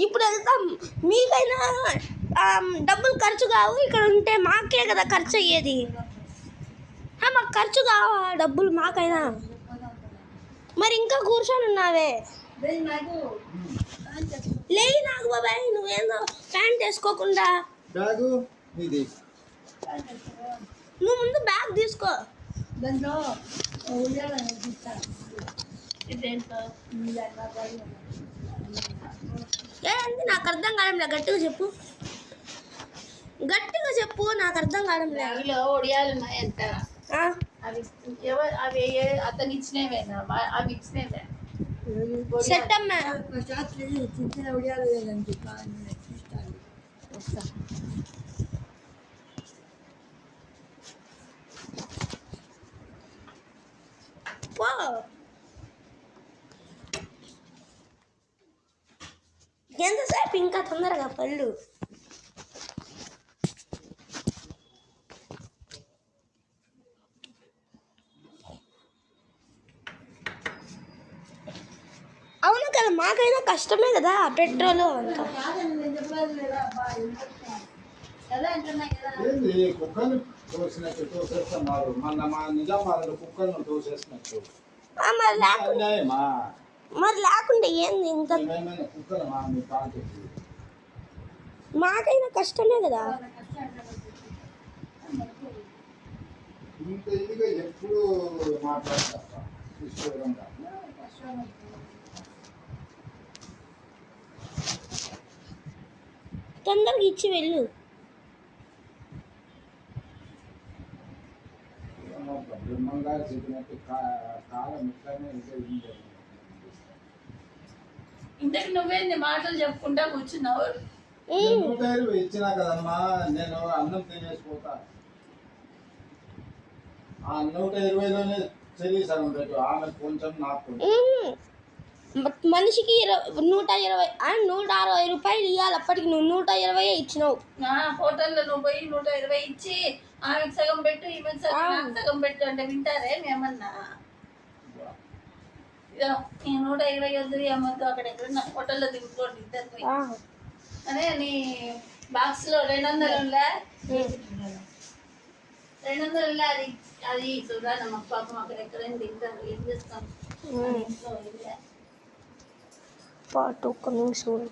ఇప్పుడు వెళ్తాం. మీకైనా డబ్బులు ఖర్చు కావు, ఇక్కడ ఉంటే మాకే కదా ఖర్చు అయ్యేది. మాకు ఖర్చు కావా డబ్బులు మాకైనా? మరి ఇంకా కూర్చొని ఉన్నావే, లే నాకు బాబాయ్, నువ్వేందో ప్యాంట్ వేసుకోకుండా. నువ్వు ముందు బ్యాగ్ తీసుకో. ఏంది నాకు అర్థం కావడంలే, గట్టిగా చెప్పు, గట్టిగా చెప్పు, నాకు అర్థం కావడంలే. ఒడియాలు ఉన్నాయంట, అవి అతను ఇచ్చినవేనా? అవి ఇచ్చినవే సెట్టమ్మ. ఎంతసేపు ఇంకా, తొందరగా పళ్ళు. అవును కదా, మాకైనా కష్టమే కదా పెట్రోలు అంతా. మరి లేకుంటే ఏంది ఇంకా? మాకైనా కష్టమే కదా. ఎప్పుడు తొందరగా ఇచ్చి వెళ్ళు. ఇంతకు నువ్వేంది మాటలు చెప్పుకుంటా కూర్చున్నావు? ఇచ్చినా కదమ్మా, నేను అన్నం తినేసిపోతా. ఆ 120లోనే చెల్లి సగం పెట్టు, ఆమె కొంచెం నాకు మనిషికి 120 160 రూపాయలు ఇవ్వాలి. అప్పటికి నువ్వు 120 ఇచ్చినావు. హోటల్లో నువ్వు పోయి 120 ఇచ్చి ఆమెకు సగం పెట్టు, ఈమెకు సగం పెట్టు అంటే వింటారే మేమన్నా? 120 వద్దు, ఏమొద్దు, అక్కడ ఎక్కడన్నా హోటల్లో దింపుకోండి ఇద్దరు పోయి. అదే నీ బాక్స్ లో 200 ఉందా? 200 ఉందా? అది చూడాలి మా పాపం, అక్కడ ఎక్కడైనా తింటారు, ఏం చేస్తాం. పాటు ఒక్క నిమిషం.